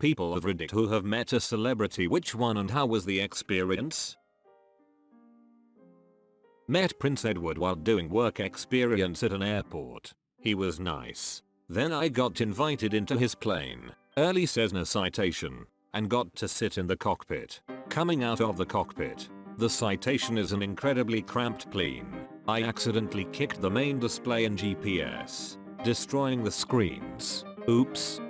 People of Reddit who have met a celebrity, which one and how was the experience? Met Prince Edward while doing work experience at an airport. He was nice. Then I got invited into his plane, early Cessna Citation, and got to sit in the cockpit. Coming out of the cockpit, the Citation is an incredibly cramped plane. I accidentally kicked the main display and GPS, destroying the screens. Oops.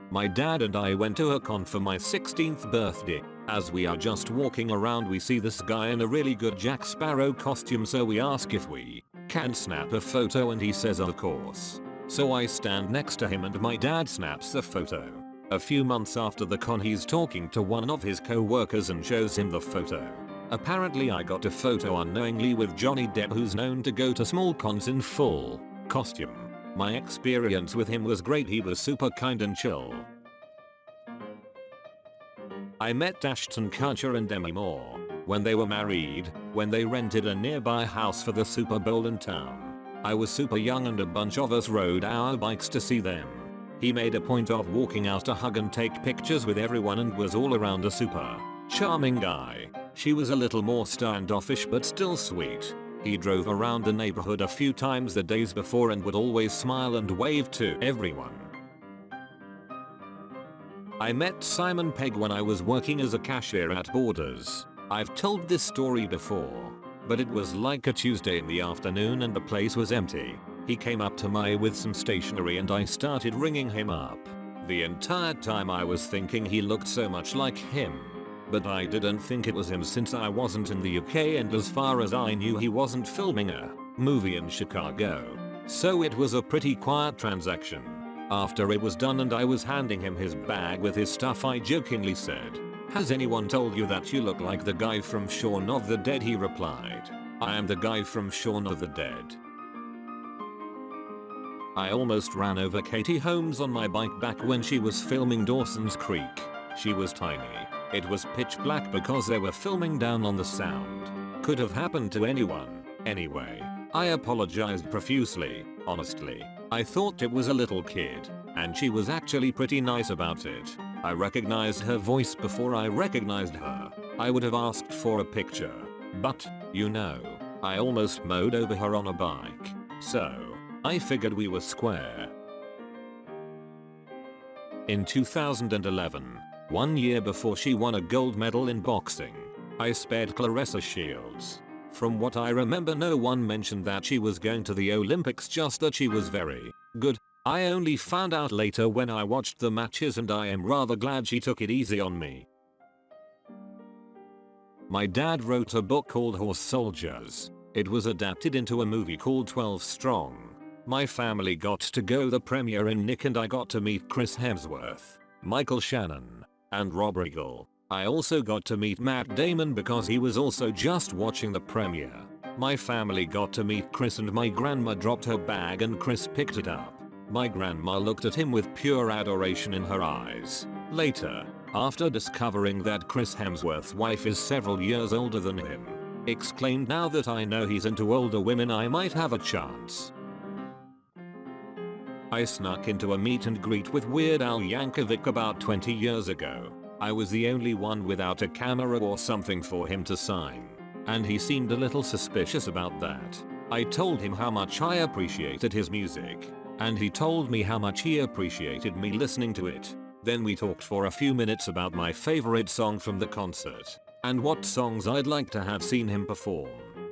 My dad and I went to a con for my 16th birthday. As we are just walking around, we see this guy in a really good Jack Sparrow costume, so we ask if we can snap a photo and he says of course. So I stand next to him and my dad snaps the photo. A few months after the con, he's talking to one of his co-workers and shows him the photo. Apparently I got a photo unknowingly with Johnny Depp, who's known to go to small cons in full costume. My experience with him was great. He was super kind and chill. I met Ashton Kutcher and Demi Moore when they were married, when they rented a nearby house for the Super Bowl in town. I was super young and a bunch of us rode our bikes to see them. He made a point of walking out to hug and take pictures with everyone and was all around a super charming guy. She was a little more standoffish but still sweet. He drove around the neighborhood a few times the days before and would always smile and wave to everyone. I met Simon Pegg when I was working as a cashier at Borders. I've told this story before, but it was like a Tuesday in the afternoon and the place was empty. He came up to me with some stationery and I started ringing him up. The entire time I was thinking he looked so much like him. But I didn't think it was him since I wasn't in the UK, and as far as I knew he wasn't filming a movie in Chicago. So it was a pretty quiet transaction. After it was done and I was handing him his bag with his stuff, I jokingly said, "Has anyone told you that you look like the guy from Shaun of the Dead?" He replied, "I am the guy from Shaun of the Dead." I almost ran over Katie Holmes on my bike back when she was filming Dawson's Creek. She was tiny. It was pitch black because they were filming down on the Sound. Could have happened to anyone. Anyway, I apologized profusely. Honestly, I thought it was a little kid, and she was actually pretty nice about it. I recognized her voice before I recognized her. I would have asked for a picture, but, you know, I almost mowed over her on a bike. So, I figured we were square. In 2011, 1 year before she won a gold medal in boxing, I spared Claressa Shields. From what I remember, no one mentioned that she was going to the Olympics, just that she was very good. I only found out later when I watched the matches, and I am rather glad she took it easy on me. My dad wrote a book called Horse Soldiers. It was adapted into a movie called 12 Strong. My family got to go the premiere in Nick, and I got to meet Chris Hemsworth, Michael Shannon, and Rob Riggle. I also got to meet Matt Damon because he was also just watching the premiere. My family got to meet Chris, and my grandma dropped her bag and Chris picked it up. My grandma looked at him with pure adoration in her eyes. Later, after discovering that Chris Hemsworth's wife is several years older than him, exclaimed, "Now that I know he's into older women, I might have a chance." I snuck into a meet and greet with Weird Al Yankovic about 20 years ago. I was the only one without a camera or something for him to sign, and he seemed a little suspicious about that. I told him how much I appreciated his music, and he told me how much he appreciated me listening to it. Then we talked for a few minutes about my favorite song from the concert, and what songs I'd like to have seen him perform.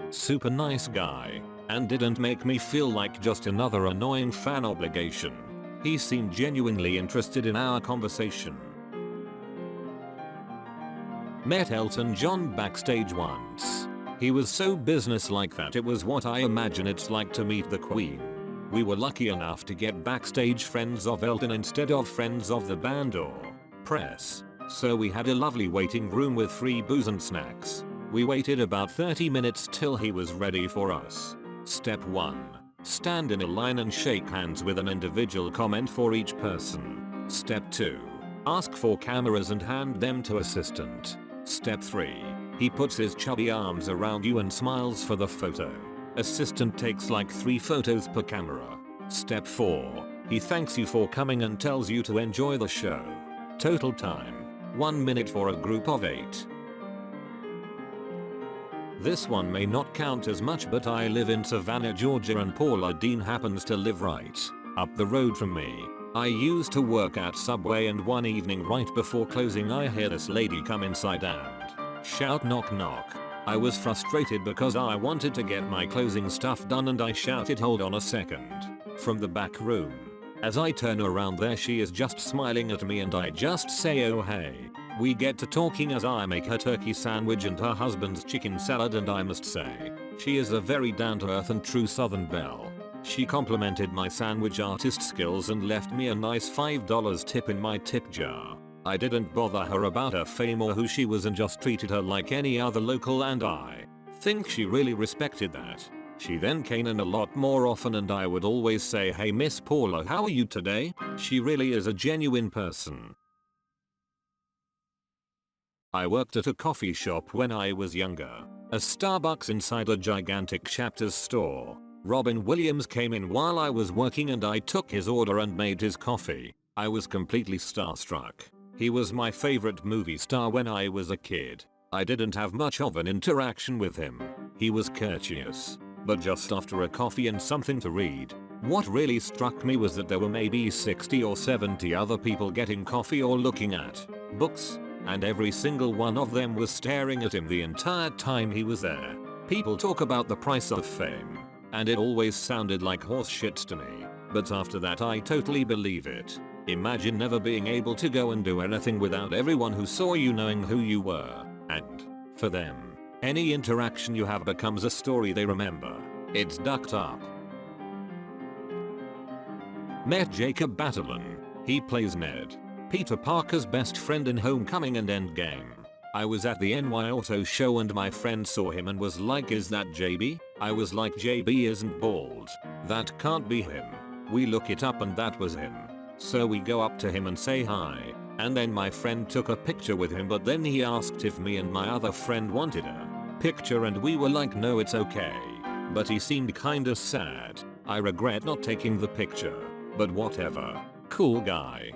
Super nice guy, and didn't make me feel like just another annoying fan obligation. He seemed genuinely interested in our conversation. Met Elton John backstage once. He was so businesslike that it was what I imagine it's like to meet the Queen. We were lucky enough to get backstage friends of Elton instead of friends of the band or press, so we had a lovely waiting room with free booze and snacks. We waited about 30 minutes till he was ready for us. Step 1. Stand in a line and shake hands with an individual comment for each person. Step 2. Ask for cameras and hand them to assistant. Step 3. He puts his chubby arms around you and smiles for the photo. Assistant takes like 3 photos per camera. Step 4. He thanks you for coming and tells you to enjoy the show. Total time 1 minute for a group of 8. This one may not count as much, but I live in Savannah, Georgia, and Paula Dean happens to live right up the road from me. I used to work at Subway, and one evening right before closing I hear this lady come inside and shout knock knock. I was frustrated because I wanted to get my closing stuff done and I shouted hold on a second from the back room. As I turn around, there she is just smiling at me and I just say oh hey. We get to talking as I make her turkey sandwich and her husband's chicken salad, and I must say, she is a very down to earth and true Southern belle. She complimented my sandwich artist skills and left me a nice $5 tip in my tip jar. I didn't bother her about her fame or who she was and just treated her like any other local, and I think she really respected that. She then came in a lot more often and I would always say, hey Miss Paula, how are you today? She really is a genuine person. I worked at a coffee shop when I was younger. A Starbucks inside a gigantic Chapters store. Robin Williams came in while I was working and I took his order and made his coffee. I was completely starstruck. He was my favorite movie star when I was a kid. I didn't have much of an interaction with him. He was courteous. But just after a coffee and something to read. What really struck me was that there were maybe 60 or 70 other people getting coffee or looking at books. And every single one of them was staring at him the entire time he was there. People talk about the price of fame, and it always sounded like horse shit to me. But after that I totally believe it. Imagine never being able to go and do anything without everyone who saw you knowing who you were. And for them, any interaction you have becomes a story they remember. It's ducked up. Met Jacob Batalon. He plays Ned, Peter Parker's best friend in Homecoming and Endgame. I was at the NY Auto Show and my friend saw him and was like, is that JB? I was like, JB isn't bald. That can't be him. We look it up and that was him. So we go up to him and say hi. And then my friend took a picture with him, but then he asked if me and my other friend wanted a picture and we were like, no, it's okay. But he seemed kinda sad. I regret not taking the picture. But whatever. Cool guy.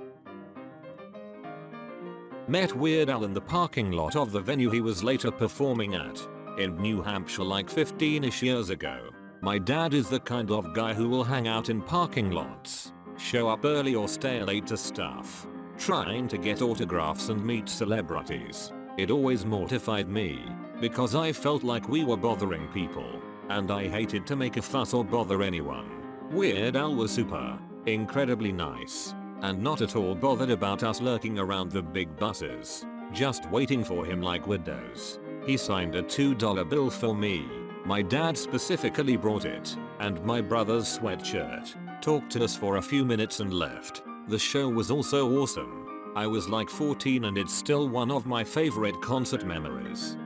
Met Weird Al in the parking lot of the venue he was later performing at in New Hampshire like 15ish years ago. My dad is the kind of guy who will hang out in parking lots, show up early or stay late to stuff, trying to get autographs and meet celebrities. It always mortified me because I felt like we were bothering people and I hated to make a fuss or bother anyone. Weird Al was super, incredibly nice. And not at all bothered about us lurking around the big buses, just waiting for him like widows. He signed a $2 bill for me. My dad specifically brought it, and my brother's sweatshirt. Talked to us for a few minutes and left. The show was also awesome. I was like 14 and it's still one of my favorite concert memories.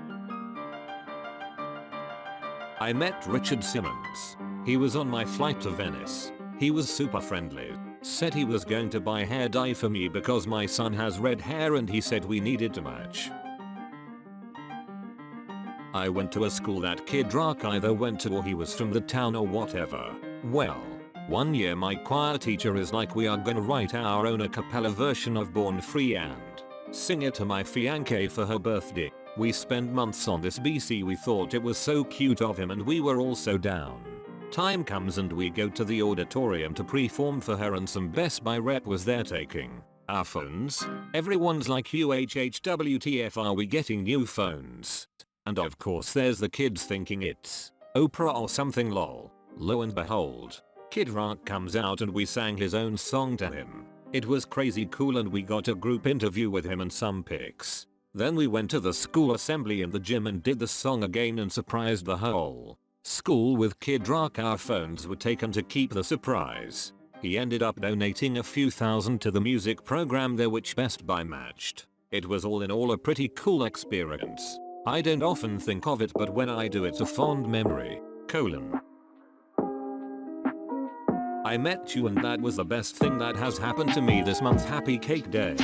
I met Richard Simmons. He was on my flight to Venice. He was super friendly. Said he was going to buy hair dye for me because my son has red hair and he said we needed to match. I went to a school that Kid Rock either went to or he was from the town or whatever. Well, one year my choir teacher is like, we are gonna write our own a cappella version of Born Free and sing it to my fiancée for her birthday. We spent months on this BC. We thought it was so cute of him and we were all so down. Time comes and we go to the auditorium to perform for her and some Best Buy rep was there taking our phones. Everyone's like, WTF, are we getting new phones? And of course there's the kids thinking it's Oprah or something lol. Lo and behold, Kid Rock comes out and we sang his own song to him. It was crazy cool and we got a group interview with him and some pics. Then we went to the school assembly in the gym and did the song again and surprised the whole school with Kid Rock. Our phones were taken to keep the surprise. He ended up donating a few thousand to the music program there which Best Buy matched. It was all in all a pretty cool experience. I don't often think of it, but when I do it's a fond memory. I met you and that was the best thing that has happened to me this month. Happy Cake Day.